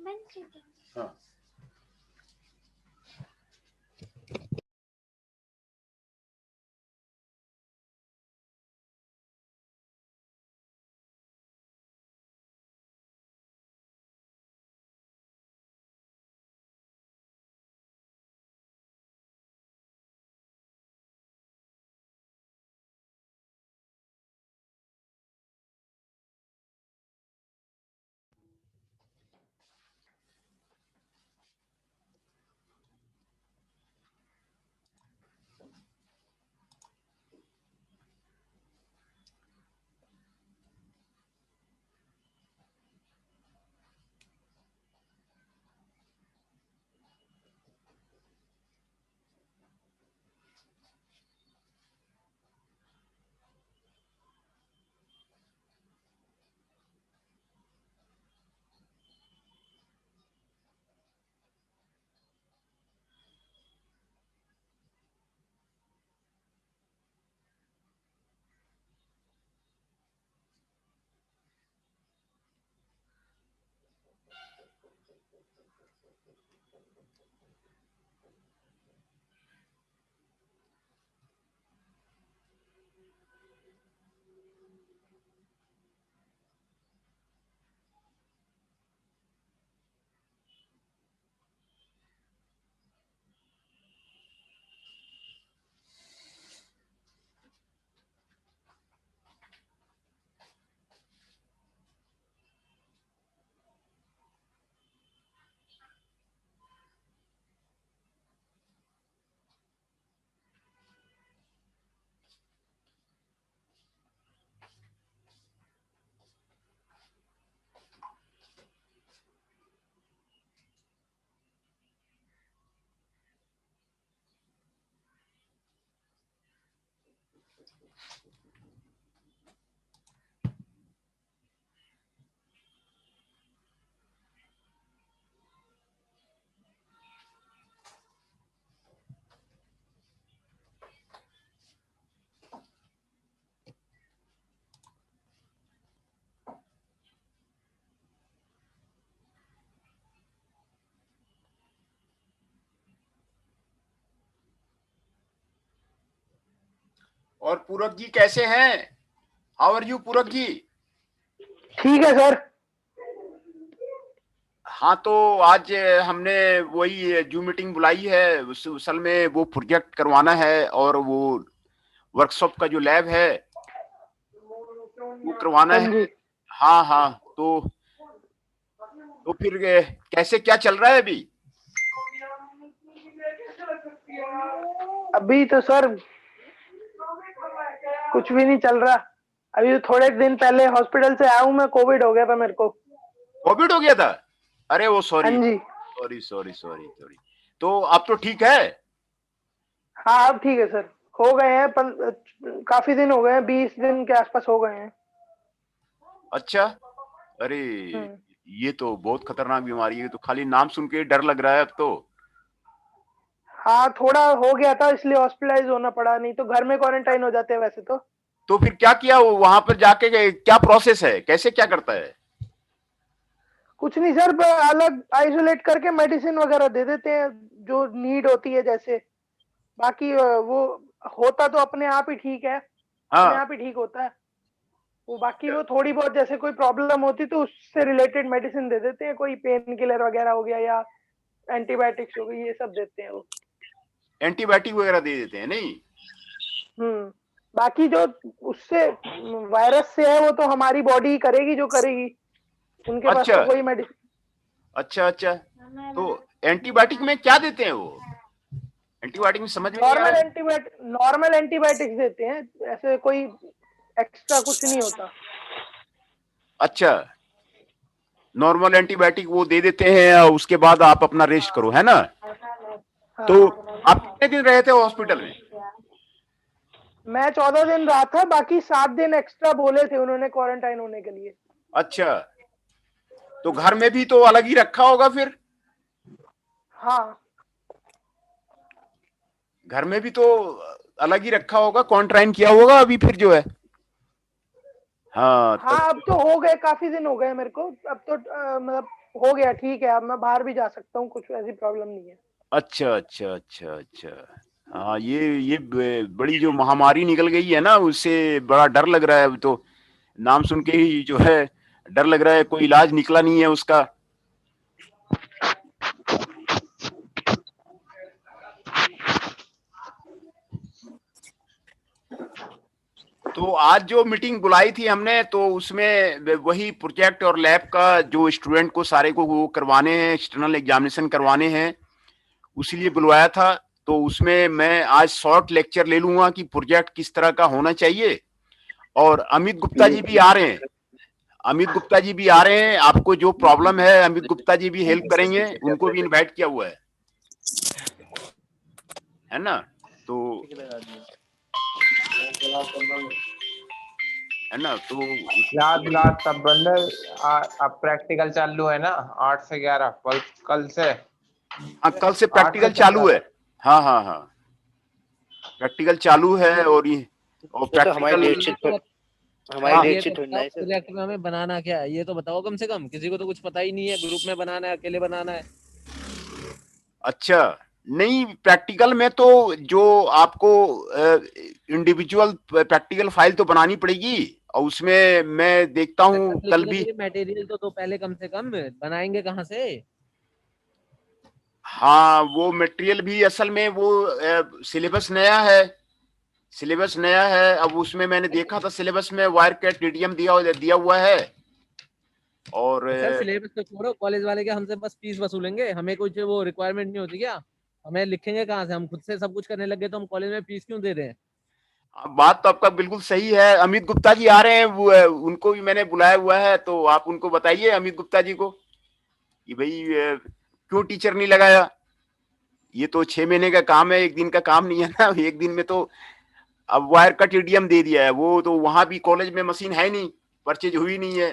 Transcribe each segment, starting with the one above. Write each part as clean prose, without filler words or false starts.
हाँ। और पूरक जी कैसे हैं? हाउ आर यू पूरक जी? ठीक है सर। हाँ, तो आज हमने वही जूम मीटिंग बुलाई है, असल में वो प्रोजेक्ट करवाना है और वो वर्कशॉप का जो लैब है वो करवाना हाँ है। जी। हाँ हाँ, तो फिर कैसे क्या चल रहा है अभी? अभी तो सर कुछ भी नहीं चल रहा। अभी तो थोड़े दिन पहले हॉस्पिटल से आया हूँ मैं, कोविड हो गया था मेरे को। कोविड हो गया था? अरे वो हाँ सॉरी जी। Sorry sorry sorry sorry. तो अब तो ठीक है? हाँ अब ठीक है सर। हो गए हैं काफी दिन हो गए हैं, 20 दिन के आसपास हो गए हैं। अच्छा। अरे हम्म। ये तो बहुत खतरनाक बीमारी है, तो खाली नाम सुन के डर लग रहा है अब तो। हाँ थोड़ा हो गया था इसलिए हॉस्पिटलाइज होना पड़ा, नहीं तो घर में क्वारंटाइन हो जाते हैं वैसे तो। तो फिर क्या किया वो वहां पर जाके, क्या प्रोसेस है, कैसे क्या करता है? कुछ नहीं सर, अलग आइसोलेट करके मेडिसिन वगैरह दे देते हैं जो नीड होती है जैसे। बाकी वो होता तो अपने आप ही ठीक है, अपने हाँ। आप ही ठीक होता है वो। बाकी वो थोड़ी बहुत जैसे कोई प्रॉब्लम होती तो उससे रिलेटेड मेडिसिन दे देते हैं, कोई पेन किलर वगैरह हो गया या एंटीबायोटिक्स हो गई, ये सब देते हैं वो। एंटीबायोटिक वगैरह दे देते हैं नहीं? बाकी जो उससे वायरस से है वो तो हमारी बॉडी करेगी जो करेगी, उनके पास अच्छा तो कोई मेडिसिन। अच्छा अच्छा। तो एंटीबायोटिक में क्या देते हैं वो? एंटीबायोटिक में समझ में नहीं आ रहा। नॉर्मल एंटीबायोटिक्स देते हैं, ऐसे कोई एक्स्ट्रा कुछ नहीं होता। अच्छा, नॉर्मल एंटीबायोटिक वो दे देते हैं और उसके बाद आप अपना रेस्ट करो, है ना? तो हाँ। आप कितने दिन रहे थे हॉस्पिटल में? मैं 14 दिन रहा था, बाकी 7 दिन एक्स्ट्रा बोले थे उन्होंने क्वारंटाइन होने के लिए। अच्छा, तो घर में भी तो अलग ही रखा होगा फिर? हाँ। घर में भी तो अलग ही रखा होगा, क्वारंटाइन किया होगा अभी फिर जो है। हाँ तब। हाँ अब तो हो गए, काफी दिन हो गए मेरे को। अब तो मतलब हो गया, ठीक है, अब मैं बाहर भी जा सकता हूँ, कुछ ऐसी प्रॉब्लम नहीं है। अच्छा अच्छा अच्छा अच्छा। हाँ, ये बड़ी जो महामारी निकल गई है ना, उससे बड़ा डर लग रहा है। अब तो नाम सुन के ही जो है डर लग रहा है, कोई इलाज निकला नहीं है उसका। तो आज जो मीटिंग बुलाई थी हमने, तो उसमें वही प्रोजेक्ट और लैब का जो स्टूडेंट को सारे को वो करवाने हैं, एक्सटर्नल एग्जामिनेशन करवाने हैं, उसीलिए बुलवाया था। तो उसमें मैं आज शॉर्ट लेक्चर ले लूंगा कि प्रोजेक्ट किस तरह का होना चाहिए। और अमित गुप्ता जी भी आ रहे हैं, अमित गुप्ता जी भी आ रहे हैं। आपको जो प्रॉब्लम है, अमित गुप्ता जी भी हेल्प करेंगे, उनको भी इनवाइट किया हुआ है ना। तो है ना, तो याद याद तब बंदर अब प्रैक्टिकल चालू है ना 8 से 11 कल से। हाँ, कल से प्रैक्टिकल चालू है। हाँ हाँ हाँ, प्रैक्टिकल चालू है। और ये और ये तो हमारी डेट प्रैक्टिकल, शीट पर हमारी हाँ, डेट शीट ढूंढना है सर। प्रोजेक्ट में हमें बनाना क्या है ये तो बताओ कम से कम, किसी को तो कुछ पता ही नहीं है, ग्रुप में बनाना है, अकेले बनाना है। अच्छा। नहीं, प्रैक्टिकल में तो जो आपको इंडिविजुअल प्रैक्टिकल फाइल तो बनानी पड़ेगी, और उसमें मैं देखता हूँ कल भी। मटेरियल तो पहले कम से कम बनाएंगे कहाँ से? हाँ, वो मटेरियल भी असल में वो सिलेबस नया है, सिलेबस नया है। अब उसमें मैंने देखा था सिलेबस में वायर कैट टीडीएम दिया हुआ है। और सर सिलेबस तो छोड़ो, कॉलेज वाले क्या हमसे बस फीस वसूलेंगे? हमें कुछ वो रिक्वायरमेंट नहीं होती क्या? हमें लिखेंगे कहाँ से? हम खुद से सब कुछ करने लगे तो हम कॉलेज में फीस क्यों दे रहे हैं? बात तो आपका बिल्कुल सही है। अमित गुप्ता जी आ रहे हैं, वो उनको भी मैंने बुलाया हुआ है। तो आप उनको बताइए, अमित गुप्ता जी को, कि भाई क्यों टीचर नहीं लगाया। ये तो 6 महीने का काम है, एक दिन का काम नहीं है ना। एक दिन में तो अब वायर कट टीडीएम दे दिया है, वो तो वहां भी कॉलेज में मशीन है नहीं, परचेज हुई नहीं है।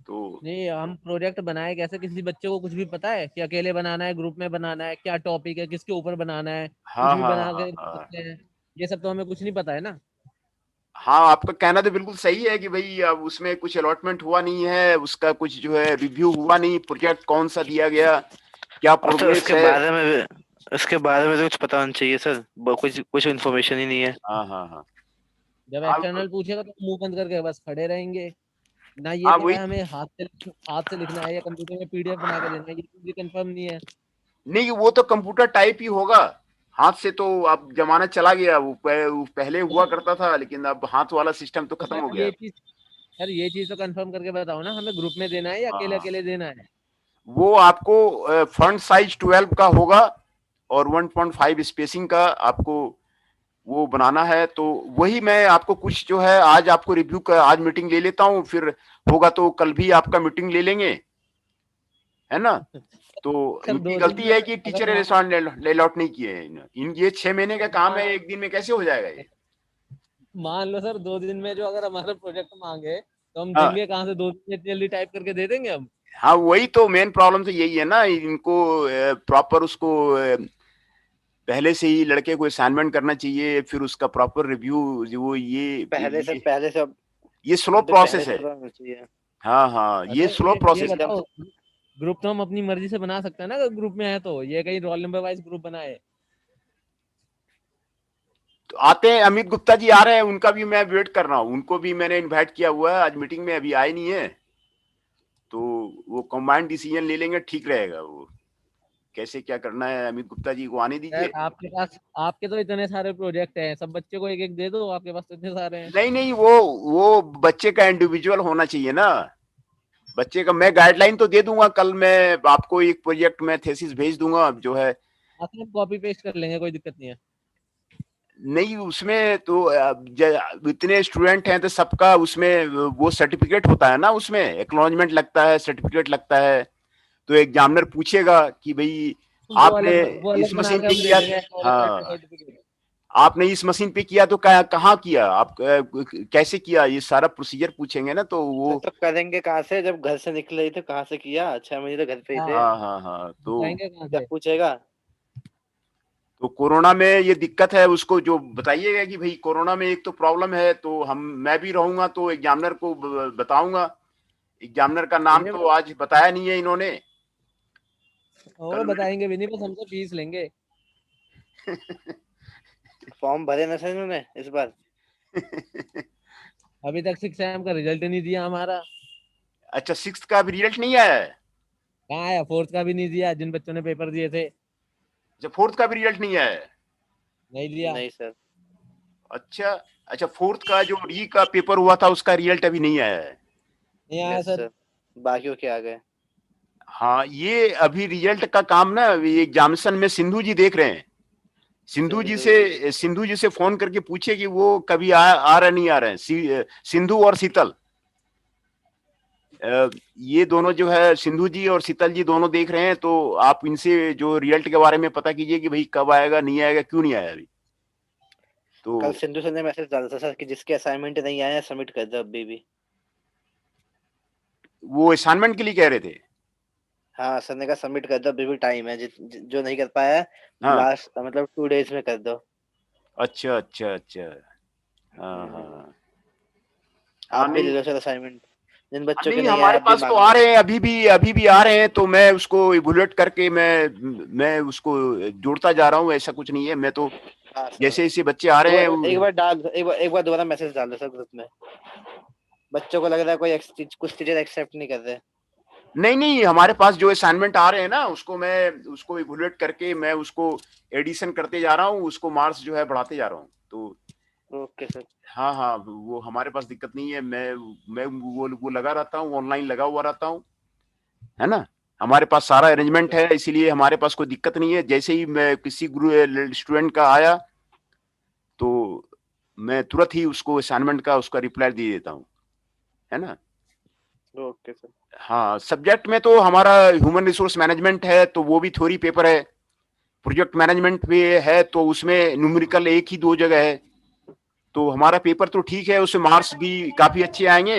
तो नहीं, हम प्रोजेक्ट बनाए कैसे? किसी बच्चे को कुछ भी पता है कि अकेले बनाना है, ग्रुप में बनाना है, क्या टॉपिक है, किसके ऊपर बनाना है? कुछ हाँ भी हाँ बना हाँ के लिख हाँ सकते हैं, ये सब तो हमें कुछ नहीं पता है ना। हाँ, आपका कहना तो बिल्कुल सही है कि भाई अब उसमें कुछ अलॉटमेंट हुआ नहीं है, उसका कुछ जो है रिव्यू हुआ नहीं, प्रोजेक्ट कौन सा दिया गया, क्या और सर प्रोग्रेस है। उसके बारे में तो कुछ पता होना चाहिए सर, कुछ कुछ इन्फॉर्मेशन ही नहीं है। हाँ हाँ हाँ जब हाँ एक्सटर्नल पूछेगा तो मुंह बंद करके बस खड़े रहेंगे। ना ये हाँ, पता वही। है हमें हाथ से लिखना है या कंप्यूटर में पीडीएफ बना के देना है, ये चीज भी कंफर्म नहीं है। नहीं, वो तो कंप्यूटर टाइप ही होगा। हाथ से तो अब जमाना चला गया, वो पहले हुआ करता था, लेकिन अब हाथ वाला सिस्टम तो तो खत्म सर हो गया। ये चीज तो कंफर्म करके बताओ ना, हमें ग्रुप में देना है या अकेले हाँ, अकेले देना है? वो आपको फ्रंट साइज 12 का होगा, और 1.5 स्पेसिंग का आपको वो बनाना है। तो वही मैं आपको कुछ जो है आज आपको रिव्यू का आज मीटिंग ले लेता हूँ, फिर होगा तो कल भी आपका मीटिंग ले लेंगे, है ना। तो सर इनकी 2 दिन गलती में है कि अगर टीचर लेआउट नहीं किए हैं। इन ये 6 महीने का काम है, एक दिन में कैसे हो जाएगा ये। मान लो सर 2 दिन में जो अगर हमारा प्रोजेक्ट मांगे तो हम हाँ देंगे कहाँ से? 2 दिन में इतनी जल्दी टाइप करके दे देंगे हम? हाँ, वही तो मेन प्रॉब्लम तो यही है ना, इनको प्रॉपर उसको पहले से ही लड़के को असाइनमेंट करना चाहिए, फिर उसका प्रॉपर रिव्यू। वो पहले से ये स्लो तो पहले प्रोसेस से है। पता होना चाहिए। हाँ हाँ, ये अच्छा स्लो ये प्रोसेस है। बताओ, ग्रुप तो हम अपनी मर्जी से बना सकते हैं ना, अगर ग्रुप में है तो? ये कहीं रोल नंबर वाइज ग्रुप बनाए? तो आते हैं, अमित गुप्ता जी आ रहे हैं, उनका भी मैं वेट कर रहा हूँ, उनको भी मैंने इनवाइट किया हुआ है। आज मीटिंग में अभी आए नहीं है, तो वो कंबाइंड डिसीजन ले लेंगे, ठीक रहेगा। वो कैसे क्या करना है, अमित गुप्ता जी को आने सर दीजिए। आपके तो इतने सारे प्रोजेक्ट हैं, सब बच्चे को एक एक दे दो, आपके पास तो इतने सारे हैं। नहीं नहीं, वो बच्चे का इंडिविजुअल होना चाहिए ना। बच्चे का मैं गाइडलाइन तो दे दूंगा, कल मैं आपको एक प्रोजेक्ट में थेसिस भेज दूंगा जो है। हम कॉपी पेस्ट कर लेंगे, कोई दिक्कत नहीं है। नहीं, उसमें तो इतने स्टूडेंट हैं तो सबका उसमें वो सर्टिफिकेट होता है ना, उसमें एक्नॉलेजमेंट लगता है, सर्टिफिकेट लगता है। तो एग्जामिनर पूछेगा कि भाई आपने वो इस अलग बना मशीन के पे हम दे किया। देंगे हाँ, सर्टिफिकेट। आपने इस मशीन पे किया तो कहाँ किया आप, कैसे किया, ये सारा प्रोसीजर पूछेंगे ना, तो वो। तो करेंगे कहाँ से जब घर से निकले ही थे? कहाँ से किया? 6 महीने तो घर पे ही थे। हाँ, हाँ हाँ हाँ, तो जाएंगे कहाँ क्या से? पूछेगा? तो कोरोना में ये दिक्कत है, उसको जो बताइएगा कि भाई कोरोना में एक तो प्रॉब्लम है, तो हम मैं भी रहूंगा तो एग्जामिनर को बताऊंगा। एग्जामिनर का नाम ये तो आज बताया नहीं है इन्होंने। वो कल बताएंगे भी नहीं, बस हमसे फीस लेंगे। फॉर्म भरे ना सर इन्होंने इस बार? अभी तक 6 का रिजल्ट नहीं दिया हमारा। अच्छा, 6th का भी रिजल्ट नहीं आया है? कहाँ आया? 4th का भी नहीं दिया, जिन बच्चों ने पेपर दिए थे। अच्छा, 4th का भी रिजल्ट नहीं आया है? नहीं दिया। नहीं सर। अच्छा अच्छा, 4th का जो री का पेपर हुआ था उसका रिजल्ट अभी नहीं आया है? नहीं आया यस सर। सर, बाकियों के आ गए। हाँ, ये अभी रिजल्ट का काम ना ये एग्जामिनेशन में सिंधु जी देख रहे हैं। सिंधु जी से फोन करके पूछे कि वो कभी आ रहे नहीं आ रहे हैं। सिंधु और शीतल, ये दोनों जो है, सिंधु जी और शीतल जी दोनों देख रहे हैं। तो आप इनसे जो रिजल्ट के बारे में पता कीजिए कि भाई कब आएगा, नहीं आएगा, क्यों नहीं आया अभी। तो कल सिंधु सर ने मैसेज डाला था सर कि जिसके असाइनमेंट नहीं आया सबमिट कर दो अभी भी। वो असाइनमेंट के लिए कह रहे थे? हाँ सर ने कहा सबमिट कर दो अभी भी टाइम है, जो नहीं कर पाया है हाँ, लास्ट मतलब 2 days में कर दो। अच्छा अच्छा अच्छा। हाँ हाँ आप भी ले नहीं लो सर असाइनमेंट, जिन बच्चों के नहीं, नहीं आया हमारे आप भी पास तो मांग आ लो। रहे हैं, अभी भी आ रहे हैं। तो मैं उसको इवोल्यूट करके मैं उसको जोड़ता जा रहा हूँ। ऐसा कुछ नहीं है, मैं तो हाँ सर, जैसे जैसे बच्चे आ रहे हैं एक बार डाल दो, एक बार दोबारा मैसेज डाल दो सर ग्रुप में। बच्चों को लग रहा है कुछ टीचर एक्सेप्ट नहीं कर रहे। नहीं नहीं, हमारे पास जो असाइनमेंट आ रहे हैं ना उसको इवोल्यूट करके मैं उसको एडिशन करते जा रहा हूँ, उसको मार्क्स जो है बढ़ाते जा रहा हूँ। तो ओके सर। हाँ हाँ, वो हमारे पास दिक्कत नहीं है। मैं वो लगा रहता हूँ, ऑनलाइन लगा हुआ रहता हूँ, है ना। हमारे पास सारा अरेंजमेंट है, इसीलिए हमारे पास कोई दिक्कत नहीं है। जैसे ही मैं किसी स्टूडेंट का आया तो मैं तुरंत ही उसको असाइनमेंट का उसका रिप्लाई दे देता हूँ, है ना। Okay sir. हाँ, सब्जेक्ट में तो हमारा ह्यूमन रिसोर्स मैनेजमेंट है, तो वो भी थ्योरी पेपर है। प्रोजेक्ट मैनेजमेंट भी है, तो उसमें न्यूमेरिकल एक ही 2 जगह है। तो हमारा पेपर तो ठीक है, उससे मार्क्स भी काफी अच्छे आएंगे,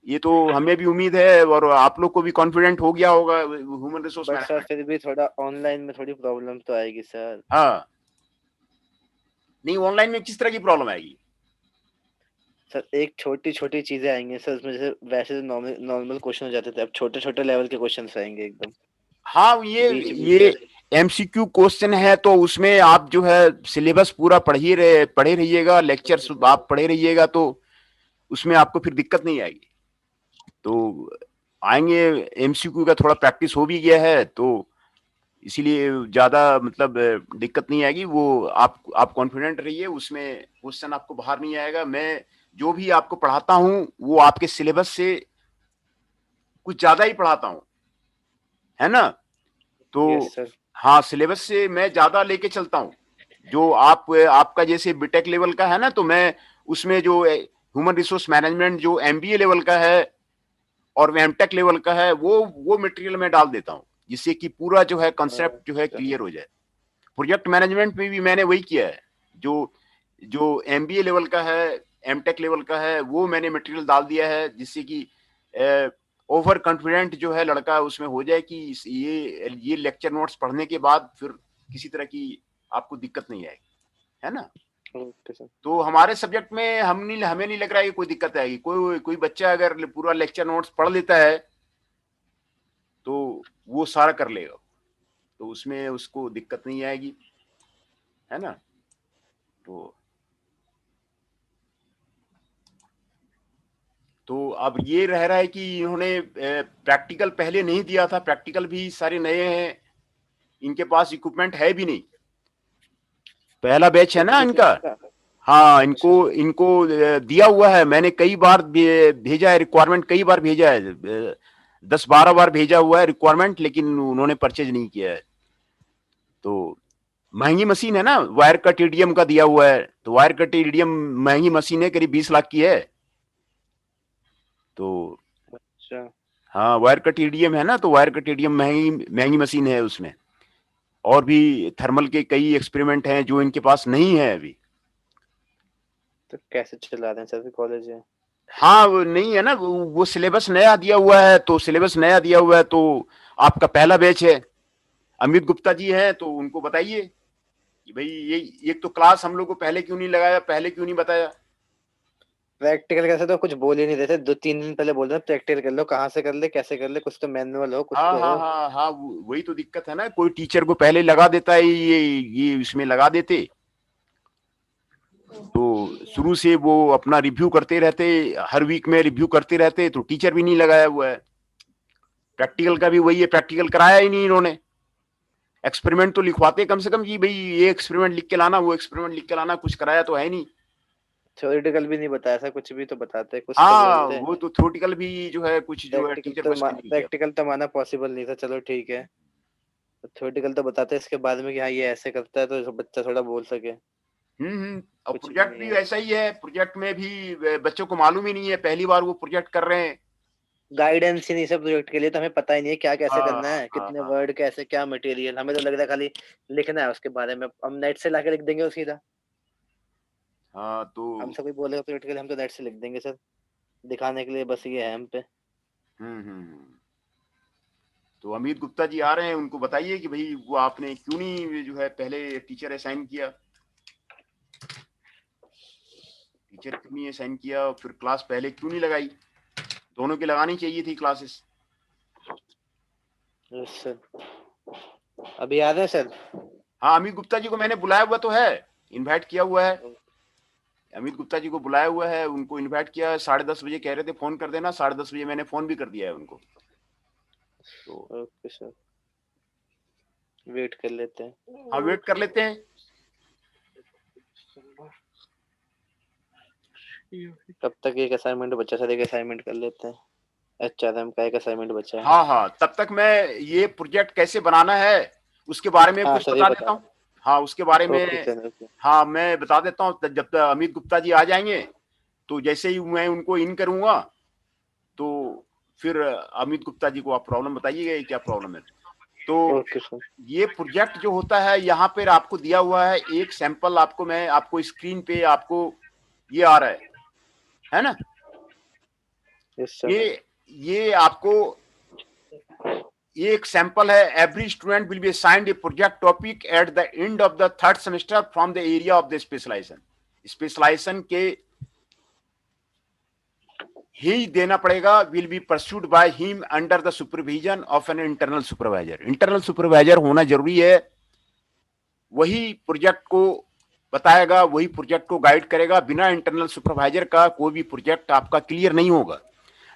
ये तो हमें भी उम्मीद है। और आप लोग को भी कॉन्फिडेंट हो गया होगा human resource but sir management. फिर भी थोड़ा ऑनलाइन में थोड़ी प्रॉब्लम तो आएगी सर। हाँ, नहीं, ऑनलाइन में किस तरह की प्रॉब्लम आएगी? सर एक छोटी छोटी चीजें आएंगी सर उसमें, जैसे वैसे तो नॉर्मल नॉर्मल क्वेश्चन हो जाते थे, अब छोटे छोटे लेवल के क्वेश्चन आएंगे एकदम हाँ, बीच बीच ये से। एमसीक्यू क्वेश्चन है, तो उसमें आप जो है सिलेबस पूरा पढ़े रहिएगा, लेक्चर्स आप पढ़े रहिएगा, तो उसमें आपको फिर दिक्कत नहीं आएगी। तो आएंगे, एमसीक्यू का थोड़ा प्रैक्टिस हो भी गया है, तो इसीलिए ज्यादा मतलब दिक्कत नहीं आएगी। वो आप कॉन्फिडेंट रहिए, उसमें क्वेश्चन आपको बाहर नहीं आएगा। मैं जो भी आपको पढ़ाता हूँ वो आपके सिलेबस से कुछ ज्यादा ही पढ़ाता हूँ, है ना। तो यस सर। हाँ, सिलेबस से मैं ज्यादा लेके चलता हूँ। जो आपका जैसे बीटेक लेवल का है ना, तो मैं उसमें जो ह्यूमन रिसोर्स मैनेजमेंट जो एमबीए लेवल का है और एमटेक लेवल का है, वो मटेरियल में डाल देता हूँ, जिससे कि पूरा जो है कंसेप्ट जो है क्लियर हो जाए। प्रोजेक्ट मैनेजमेंट में भी मैंने वही किया है। जो जो एमबीए लेवल का है, एमटेक लेवल का है, वो मैंने मटेरियल डाल दिया है, जिससे कि ओवर कॉन्फिडेंट जो है लड़का उसमें हो जाए कि ये लेक्चर नोट्स पढ़ने के बाद फिर किसी तरह की आपको दिक्कत नहीं आएगी, है ना। Okay sir. तो हमारे सब्जेक्ट में हमें नहीं लग रहा है कि कोई दिक्कत आएगी। कोई बच्चा अगर पूरा लेक्चर नोट्स पढ़ लेता है तो वो सारा कर लेगा, तो उसमें उसको दिक्कत नहीं आएगी, है ना। तो अब ये रह रहा है कि इन्होंने प्रैक्टिकल पहले नहीं दिया था, प्रैक्टिकल भी सारे नए हैं, इनके पास इक्विपमेंट है भी नहीं, पहला बैच है ना इनका। हाँ, इनको इनको दिया हुआ है, मैंने कई बार भेजा है रिक्वायरमेंट, कई बार भेजा है, 10-12 बार भेजा हुआ है रिक्वायरमेंट, लेकिन उन्होंने परचेज नहीं किया है। तो महंगी मशीन है ना, वायर कट ईडीएम का दिया हुआ है, तो वायर कट ईडीएम महंगी मशीन है, करीब 20 लाख की है। तो अच्छा। हाँ, वायर कट ईडीएम है ना, तो वायर कट ईडीएम महंगी महंगी मशीन है उसमें। और भी थर्मल के कई एक्सपेरिमेंट हैं जो इनके पास नहीं है अभी। तो कैसे चला रहे हैं सर कॉलेज है? हाँ, वो नहीं है ना, वो सिलेबस नया दिया हुआ है, तो सिलेबस नया दिया हुआ है, तो आपका पहला बैच है। अमित गुप्ता जी हैं, तो उनको बताइए कि भाई ये एक तो क्लास हम लोग को पहले क्यों नहीं लगाया, पहले क्यों नहीं बताया। प्रैक्टिकल कैसे तो कुछ बोल ही नहीं देते, 2-3 दिन पहले बोल रहे प्रैक्टिकल कर लो, कहाँ से कर ले, कैसे कर ले, कुछ तो मैनुअल हो, कुछ हाँ तो हाँ हो। हाँ हाँ, वही तो दिक्कत है ना, कोई टीचर को पहले लगा देता है, ये इसमें लगा देते, तो शुरू से वो अपना रिव्यू करते रहते, हर वीक में रिव्यू करते रहते, तो टीचर भी नहीं लगाया हुआ है। प्रैक्टिकल का भी वही है, प्रैक्टिकल कराया ही नहीं इन्होंने। एक्सपेरिमेंट तो लिखवाते कम से कम कि भाई ये एक्सपेरिमेंट लिख के लाना, वो एक्सपेरिमेंट लिख के लाना, कुछ कराया तो है नहीं। थ्योरेटिकल भी नहीं बताया था, कुछ भी तो बताते, कुछ तो हाँ, बोलते। वो तो थ्योरेटिकल भी जो है कुछ जो है टीचर बस के नहीं किया। प्रैक्टिकल तो माना पॉसिबल नहीं था, चलो ठीक है, थ्योरेटिकल तो बताते इसके बाद में कि हाँ ये ऐसे करता है, तो बच्चा थोड़ा बोल सके। और कुछ भी प्रोजेक्ट नहीं भी है, ऐसा ही है, प्रोजेक्ट में भी बच्चों को मालूम ही नहीं है, पहली बार वो प्रोजेक्ट कर रहे हैं। गाइडेंस ही नहीं सब प्रोजेक्ट के लिए, तो हमें पता ही नहीं है क्या कैसे हाँ करना है, हाँ कितने हाँ वर्ड कैसे, क्या मटेरियल, हमें तो लग रहा है खाली लिखना है उसके बारे में, हम नेट से लाके लिख देंगे वो सीधा। हाँ, तो हमसे कोई बोलेगा प्रोजेक्ट के लिए, हम तो नेट से लिख देंगे सर, दिखाने के लिए बस ये है हम पे। हम्म। तो अमित गुप्ता जी आ रहे हैं, उनको बताइए कि भाई वो आपने क्यों नहीं जो है पहले टीचर असाइन किया, टीचर क्यों नहीं असाइन किया, और फिर क्लास पहले क्यों नहीं लगाई, दोनों की लगानी चाहिए थी क्लासेस। यस सर, अभी आ रहे हैं सर। हाँ, अमित गुप्ता जी को मैंने बुलाया हुआ तो है, इनवाइट किया हुआ है, अमित गुप्ता जी को बुलाया हुआ है, उनको इनवाइट किया है। 10:30 बजे कह रहे थे फोन कर देना, 10:30 बजे मैंने फोन भी कर दिया है उनको। तो ओके सर, वेट कर लेते हैं। हाँ, वेट कर लेते हैं। तब तक एक असाइनमेंट बचा सर, एक असाइनमेंट कर लेते हैं, HRM का एक असाइनमेंट बचा है। हाँ हाँ, तब तक मैं ये प्रोजेक्ट कैसे बनाना है उसके बारे में हाँ कुछ सर ये बता बता देता हूँ। हाँ, उसके बारे में ओके सर, ओके। हाँ मैं बता देता हूँ। जब तक अमित गुप्ता जी आ जाएंगे, तो जैसे ही मैं उनको इन करूंगा, तो फिर अमित गुप्ता जी को आप प्रॉब्लम बताइएगा ये क्या प्रॉब्लम है। तो ओके सर। ये प्रोजेक्ट जो होता है, यहाँ पर आपको दिया हुआ है एक सैंपल, आपको स्क्रीन पे आपको ये आ रहा है ना। Yes sir. ये आपको ये एक सैंपल है। Every student will be assigned a project topic at the end of the 3rd semester from the area of the specialisation के ही देना पड़ेगा, will be pursued by him under the supervision of an internal supervisor. Internal supervisor होना जरूरी है, वही project को बताएगा, वही प्रोजेक्ट को गाइड करेगा। बिना इंटरनल सुपरवाइजर का कोई भी प्रोजेक्ट आपका क्लियर नहीं होगा।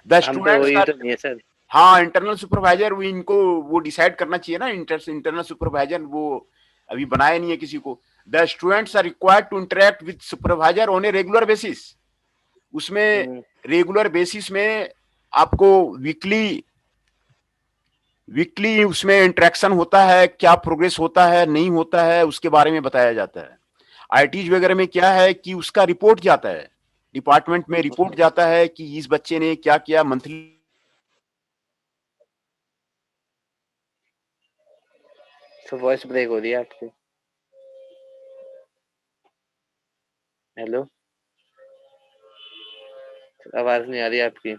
द हम पे स्टूडेंट्स वही आर तो नहीं है सर। हाँ, इंटरनल सुपरवाइजर इनको वो डिसाइड करना चाहिए ना, इंटरनल सुपरवाइजर वो अभी बनाया नहीं है किसी को। The students are required to interact with supervisor on a regular basis. उसमें रेगुलर बेसिस में आपको वीकली उसमें इंटरेक्शन होता है, क्या प्रोग्रेस होता है नहीं होता है उसके बारे में बताया जाता है। आईटीज वगैरह में क्या है कि उसका रिपोर्ट जाता है, डिपार्टमेंट में रिपोर्ट जाता है कि इस बच्चे ने क्या किया मंथली। तो वॉइस ब्रेक हो रही है आपकी। हेलो, आवाज नहीं आ रही आपकी।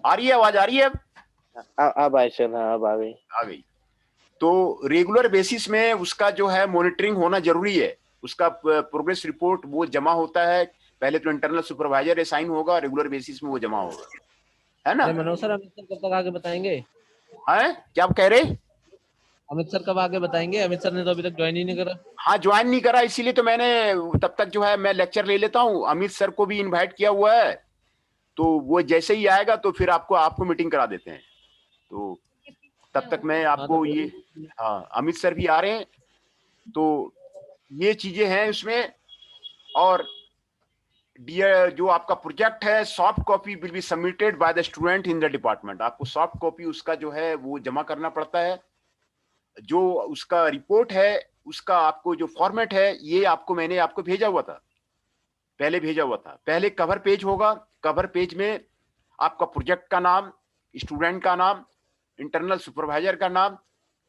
आ रही है आवाज, आ रही है अब आई सर, हाँ अब आ गई। आ गई। तो रेगुलर बेसिस में उसका जो है मॉनिटरिंग होना जरूरी है, उसका प्रोग्रेस रिपोर्ट वो जमा होता है। पहले तो इंटरनल सुपरवाइजर असाइन होगा, रेगुलर बेसिस में वो जमा होगा, है ना। अरे मनोज सर, अमित सर कब तक आगे बताएंगे? है क्या आप कह रहे? अमित सर कब आगे बताएंगे? अमित सर ने तो अभी तक ज्वाइन ही नहीं करा। हाँ, ज्वाइन नहीं करा, इसीलिए तो मैंने तब तक जो है मैं लेक्चर ले लेता हूँ। अमित सर को भी इनवाइट किया हुआ है, तो वो जैसे ही आएगा तो फिर आपको मीटिंग करा देते हैं। तो तब तक मैं आपको ये हाँ, अमित सर भी आ रहे हैं, तो ये चीजें हैं उसमें। और डियर, जो आपका प्रोजेक्ट है, soft copy will be submitted by the student in the department. आपको सॉफ्ट कॉपी उसका जो है वो जमा करना पड़ता है। जो उसका रिपोर्ट है, उसका आपको जो फॉर्मेट है, ये मैंने आपको भेजा हुआ था, पहले भेजा हुआ था। पहले कवर पेज होगा, कवर पेज में आपका प्रोजेक्ट का नाम, स्टूडेंट का नाम, इंटरनल सुपरवाइजर का नाम,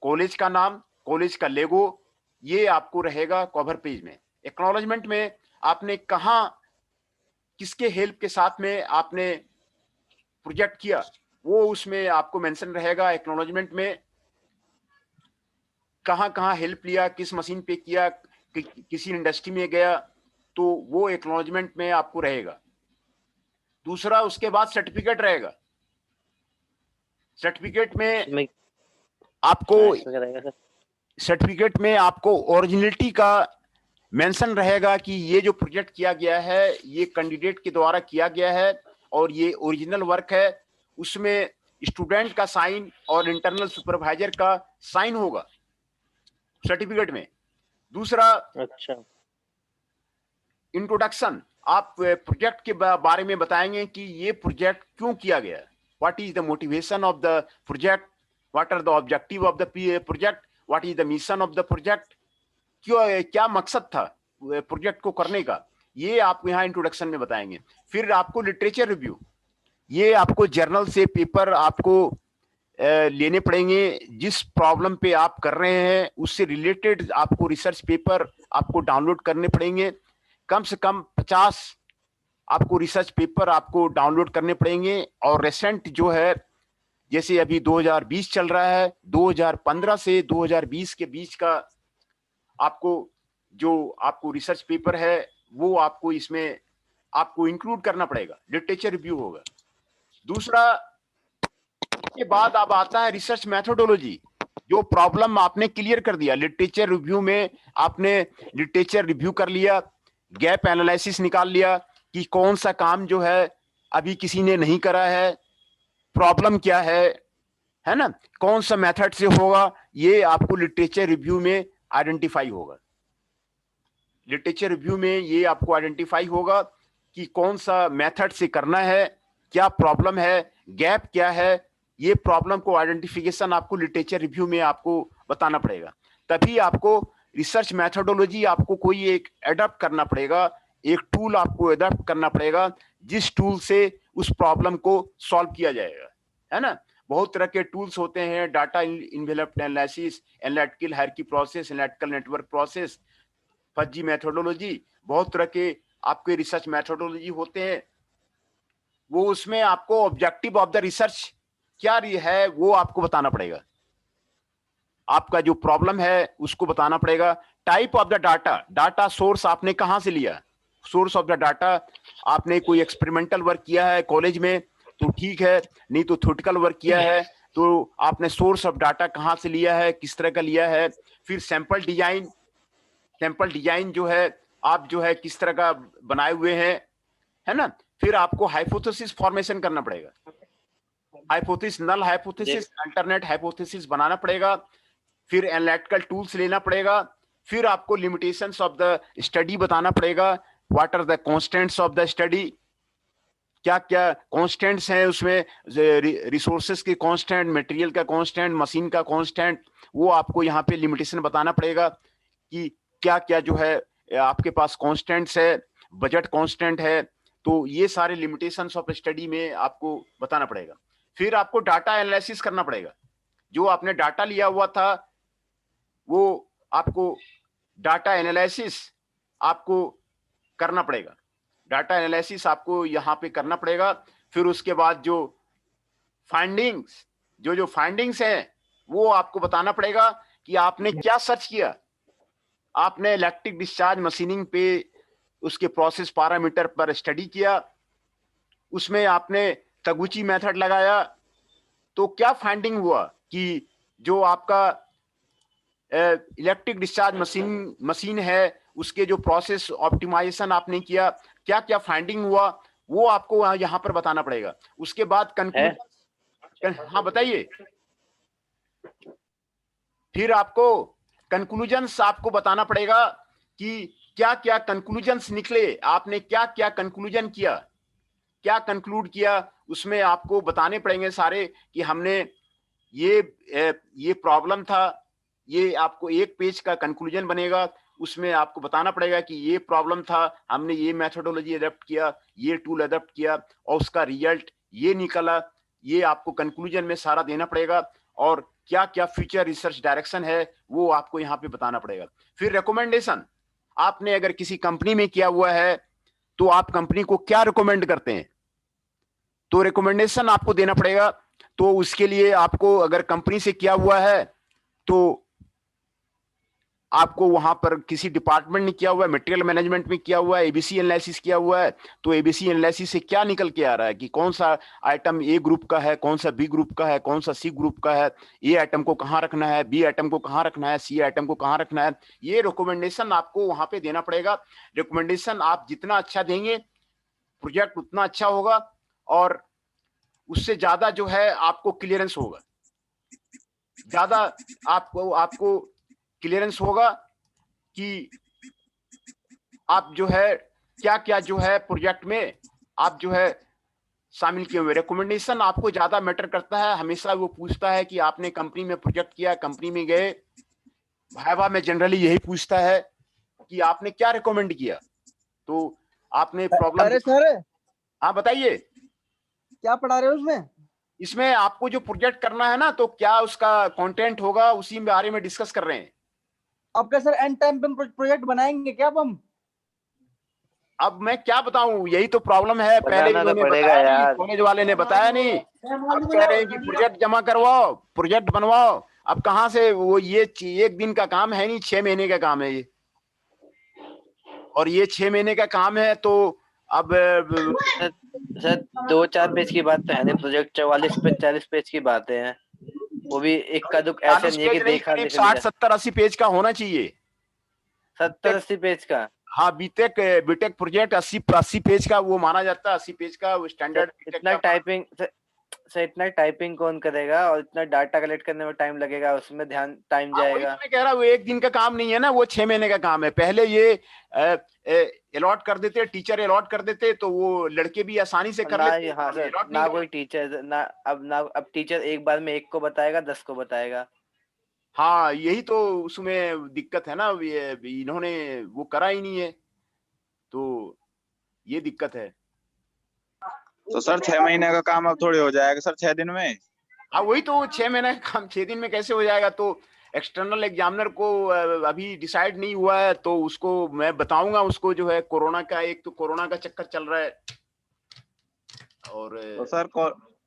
कॉलेज का नाम, कॉलेज का लेगो, ये आपको रहेगा कवर पेज में। एक्नॉलेजमेंट में आपने कहाँ किसके हेल्प के साथ में आपने प्रोजेक्ट किया, वो उसमें आपको मेंशन रहेगा एक्नॉलेजमेंट में, कहाँ कहाँ हेल्प लिया, किस मशीन पे किया, किसी इंडस्ट्री में गया, तो वो एक्नॉलेजमेंट में आपको रहेगा। दूसरा, उसके बाद सर्टिफिकेट रहेगा। सर्टिफिकेट में इसमें आपको इसमें क्या रहेगा सर? सर्टिफिकेट में आपको ओरिजिनलिटी का मेंशन रहेगा कि ये जो प्रोजेक्ट किया गया है ये कैंडिडेट के द्वारा किया गया है और ये ओरिजिनल वर्क है। उसमें स्टूडेंट का साइन और इंटरनल सुपरवाइजर का साइन होगा सर्टिफिकेट में। दूसरा, अच्छा, इंट्रोडक्शन, आप प्रोजेक्ट के बारे में बताएंगे कि ये प्रोजेक्ट क्यों किया गया, what is the motivation of the project, what are the objective of the project, what is the mission of the project, क्यों, क्या मकसद था प्रोजेक्ट को करने का, ये आप यहाँ इंट्रोडक्शन में बताएंगे। फिर आपको लिटरेचर रिव्यू, ये आपको जर्नल से पेपर आपको लेने पड़ेंगे, जिस प्रॉब्लम पे आप कर रहे हैं उससे रिलेटेड आपको रिसर्च पेपर आपको डाउनलोड करने पड़ेंगे। कम से कम 50 आपको रिसर्च पेपर आपको डाउनलोड करने पड़ेंगे। और रिसेंट जो है, जैसे अभी 2020 चल रहा है, 2015 से 2020 के बीच का आपको जो आपको रिसर्च पेपर है वो आपको इसमें आपको इंक्लूड करना पड़ेगा, लिटरेचर रिव्यू होगा। दूसरा, के बाद अब आता है रिसर्च मेथोडोलॉजी, जो प्रॉब्लम आपने क्लियर कर दिया लिटरेचर रिव्यू में, आपने लिटरेचर रिव्यू कर लिया, गैप एनालिसिस निकाल लिया कि कौन सा काम जो है अभी किसी ने नहीं करा है, प्रॉब्लम क्या है ना, कौन सा मेथड से होगा, ये आपको लिटरेचर रिव्यू में आइडेंटिफाई होगा। लिटरेचर रिव्यू में ये आपको आइडेंटिफाई होगा कि कौन सा मेथड से करना है, क्या प्रॉब्लम है, गैप क्या है, ये प्रॉब्लम को आइडेंटिफिकेशन आपको लिटरेचर रिव्यू में आपको बताना पड़ेगा। तभी आपको रिसर्च मेथोडोलॉजी आपको कोई एक एडॉप्ट करना पड़ेगा, एक टूल आपको एडॉप्ट करना पड़ेगा जिस टूल से उस प्रॉब्लम को सॉल्व किया जाएगा, है ना। बहुत तरह के टूल्स होते हैं, data enveloped analysis, analytical hierarchy process, analytical network process, fuzzy methodology, बहुत तरह के आपके रिसर्च मेथोडोलॉजी होते हैं। वो उसमें आपको ऑब्जेक्टिव ऑफ द रिसर्च क्या है वो आपको बताना पड़ेगा, आपका जो प्रॉब्लम है उसको बताना पड़ेगा। Type of the data, data source आपने कहां से लिया, सोर्स ऑफ द डाटा, आपने कोई एक्सपेरिमेंटल वर्क किया है कॉलेज में तो ठीक है, नहीं तो थ्योरेटिकल वर्क किया है तो आपने सोर्स ऑफ डाटा कहां से लिया है, किस तरह का लिया है। फिर सैंपल डिजाइन, सैंपल डिजाइन जो है आप जो है किस तरह का बनाए हुए हैं, है ना। फिर आपको हाइपोथेसिस फॉर्मेशन करना पड़ेगा, hypothesis, null hypothesis, alternate hypothesis बनाना पड़ेगा। फिर एनालिटिकल टूल्स लेना पड़ेगा। फिर आपको लिमिटेशंस ऑफ द स्टडी बताना पड़ेगा, what are the constants of the study, क्या क्या कांस्टेंट्स हैं उसमें, रिसोर्सेज के कांस्टेंट, मटेरियल का कांस्टेंट, मशीन का कांस्टेंट, वो आपको यहाँ पे लिमिटेशन बताना पड़ेगा कि क्या क्या जो है आपके पास कांस्टेंट्स है, बजट कांस्टेंट है, तो ये सारे लिमिटेशंस ऑफ स्टडी में आपको बताना पड़ेगा। फिर आपको डाटा एनालिसिस करना पड़ेगा, जो आपने डाटा लिया हुआ था वो आपको डाटा एनालिसिस आपको करना पड़ेगा, डाटा एनालिसिस आपको यहाँ पे करना पड़ेगा। फिर उसके बाद जो फाइंडिंग्स, जो फाइंडिंग्स हैं वो आपको बताना पड़ेगा कि आपने क्या सर्च किया, आपने इलेक्ट्रिक डिस्चार्ज मशीनिंग पे उसके प्रोसेस पैरामीटर पर स्टडी किया, उसमें आपने तगुची मेथड लगाया, तो क्या फाइंडिंग हुआ कि जो आपका इलेक्ट्रिक डिस्चार्ज मशीन है उसके जो प्रोसेस ऑप्टिमाइजेशन आपने किया, क्या क्या फाइंडिंग हुआ, वो आपको यहाँ पर बताना पड़ेगा। उसके बाद कंक्लूजन, हाँ बताइए। फिर आपको कंक्लूजन्स आपको बताना पड़ेगा कि क्या क्या कंक्लूजन्स निकले, आपने क्या क्या कंक्लूजन किया, क्या कंक्लूड किया, उसमें आपको बताने पड़ेंगे सारे कि हमने ये प्रॉब्लम था, ये आपको एक पेज का कंक्लूजन बनेगा, उसमें आपको बताना पड़ेगा कि ये प्रॉब्लम था, हमने ये मेथोडोलॉजी अडॉप्ट किया, ये टूल अडॉप्ट किया और उसका रिजल्ट ये निकला, ये आपको कंक्लूजन में सारा देना पड़ेगा। और क्या क्या फ्यूचर रिसर्च डायरेक्शन है वो आपको यहाँ पे बताना पड़ेगा। फिर रिकमेंडेशन, आपने अगर किसी कंपनी में किया हुआ है तो आप कंपनी को क्या रिकमेंड करते हैं, तो रिकमेंडेशन आपको देना पड़ेगा। तो उसके लिए आपको अगर कंपनी से किया हुआ है तो आपको वहां पर किसी डिपार्टमेंट ने किया हुआ है, मटेरियल मैनेजमेंट में किया हुआ है, एबीसी एनालिसिस किया हुआ है, तो एबीसी एनालिसिस से क्या निकल के आ रहा है कि कौन सा आइटम ए ग्रुप का है, कौन सा बी ग्रुप का है, कौन सा सी ग्रुप का है, ए आइटम को कहाँ रखना है, बी आइटम को कहाँ रखना है, सी आइटम को कहाँ रखना है, ये रिकमेंडेशन आपको वहां पे देना पड़ेगा। रिकमेंडेशन आप जितना अच्छा देंगे प्रोजेक्ट उतना अच्छा होगा और उससे ज्यादा जो है आपको क्लियरेंस होगा, ज्यादा आपको क्लियरेंस होगा कि आप जो है क्या क्या जो है प्रोजेक्ट में आप जो है शामिल किए हुए। रिकमेंडेशन आपको ज्यादा मैटर करता है। हमेशा वो पूछता है कि आपने कंपनी में प्रोजेक्ट किया, कंपनी में गए, वाइवा में जनरली यही पूछता है कि आपने क्या रिकमेंड किया, तो आपने प्रॉब्लम। अरे सर, हाँ बताइए, क्या पढ़ा रहे हो उसमें? इसमें आपको जो प्रोजेक्ट करना है ना, तो क्या उसका कंटेंट होगा, उसी बारे में डिस्कस कर रहे हैं। अब क्या सर एंड टाइम पे प्रोजेक्ट बनाएंगे क्या अब हम? अब मैं क्या बताऊं, यही तो प्रॉब्लम है। पहले बनाना तो इन्होंने पड़ेगा बताया नहीं, यार। कॉलेज वाले ने बताया नहीं, अब कह रहे हैं कि प्रोजेक्ट जमा करवाओ, प्रोजेक्ट बनवाओ। अब कहाँ से वो, ये एक दिन का काम है नहीं, 6 महीने का काम है ये, और ये 6 महीने का काम है। तो अब सर 2-4 पेज की बात तो है नहीं, प्रोजेक्ट 44 पेज 40 पेज की बातें हैं, वो भी इक्का दुक्का ऐसे 40 नहीं है कि पेज नहीं, देखा करीब लिख लिया। 60-70-80 पेज का होना चाहिए। 70-80 पेज का? हाँ, बीटेक प्रोजेक्ट 80 पेज का वो माना जाता है, 80 पेज का वो स्टैंडर्ड। इतना टाइपिंग सर इतना टाइपिंग कौन करेगा, और इतना डाटा कलेक्ट करने में टाइम लगेगा, उसमें टाइम जाएगा। मैं कह रहा हूँ, एक दिन का काम नहीं है ना, वो 6 महीने का काम है। पहले ये अलॉट कर देते, टीचर अलॉट कर देते, तो वो लड़के भी आसानी से कर लेते। हाँ सर, ना कोई टीचर अब टीचर एक बार में एक को बताएगा, 10 को बताएगा। हाँ, यही तो उसमें दिक्कत है ना, ये इन्होंने वो करा ही नहीं है, तो ये दिक्कत है। तो सर 6 महीने का काम अब थोड़ी हो जाएगा सर 6 दिन में? हाँ, वही तो 6 महीने का काम 6 दिन में कैसे हो जाएगा। तो एक्सटर्नल एग्जामिनर को अभी डिसाइड नहीं हुआ है, तो उसको मैं बताऊंगा। उसको जो है कोरोना का, एक तो कोरोना का चक्कर चल रहा है, और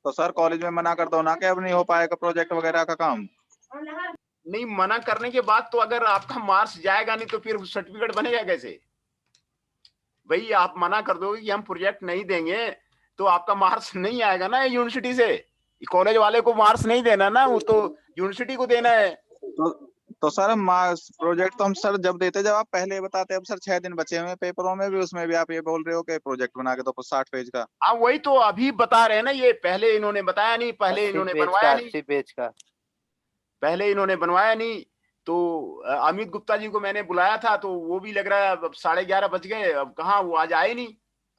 तो सर कॉलेज में मना कर दो ना कि अब नहीं हो पाएगा प्रोजेक्ट वगैरह का काम। नहीं, मना करने के बाद तो अगर आपका मार्क्स जाएगा नहीं तो फिर सर्टिफिकेट बनेगा कैसे भाई। आप मना कर दोगे कि हम प्रोजेक्ट नहीं देंगे, तो आपका मार्क्स नहीं आएगा ना यूनिवर्सिटी से। कॉलेज वाले को मार्क्स नहीं देना ना, वो तो यूनिवर्सिटी को देना है। तो सर मार्क्स प्रोजेक्ट तो हम सर जब देते, जब आप पहले बताते। अब सर 6 दिन बचे हुए पेपरों में भी, उसमें भी आप ये बोल रहे हो कि प्रोजेक्ट बना के तो 60 पेज का। हाँ, वही तो अभी बता रहे हैं ना, ये पहले इन्होंने बताया नहीं, पहले इन्होंने बनवाया नहीं, 80 पेज का पहले इन्होंने बनवाया नहीं। तो अमित गुप्ता जी को मैंने बुलाया था, तो वो भी लग रहा है अब 11:30 बज गए, अब कहाँ वो आज आए नहीं।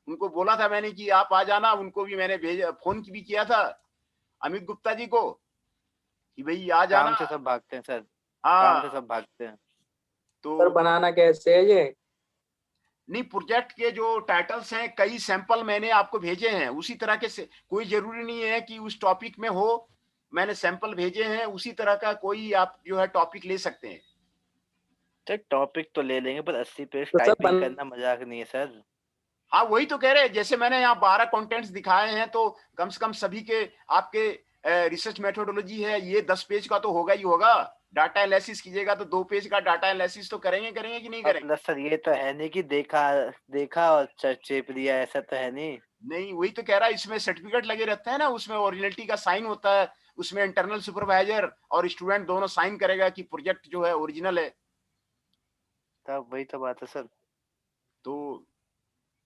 उनको बोला था मैंने कि आप आ जाना, उनको भी मैंने भेजा, फोन भी किया था अमित गुप्ता जी को कि भाई आ जाना। काम से सब भागते हैं सर, हाँ, काम से सब भागते हैं। तो सर बनाना कैसे है ये? नहीं, प्रोजेक्ट के जो टाइटल्स हैं, कई सैंपल मैंने आपको भेजे हैं, उसी तरह के से, कोई जरूरी नहीं है कि उस टॉपिक में हो। मैंने सैंपल भेजे हैं, उसी तरह का कोई आप जो है टॉपिक ले सकते हैं। सर टॉपिक तो ले लेंगे, पर 80 पेज तो सर टाइपिंग करना मजाक नहीं है सर। हाँ, वही तो कह रहे हैं। जैसे मैंने यहाँ 12 कंटेंट्स दिखाए हैं, तो कम से कम सभी के आपके रिसर्च मेथोडोलॉजी है, ये 10 पेज का तो होगा ही होगा। डाटा एनालिसिस कीजिएगा तो 2 पेज का डाटा एनालिसिस तो करेंगे कि नहीं करेंगे। सर ये तो है नहीं कि देखा और चेप दिया, ऐसा तो है नहीं। नहीं, वही तो कह रहा है, इसमें सर्टिफिकेट लगे रहते हैं ना, उसमें ओरिजिनलिटी का साइन होता है, उसमें इंटरनल सुपरवाइजर और स्टूडेंट दोनों साइन करेगा कि प्रोजेक्ट जो है ओरिजिनल है। तब वही तो बात है सर। तो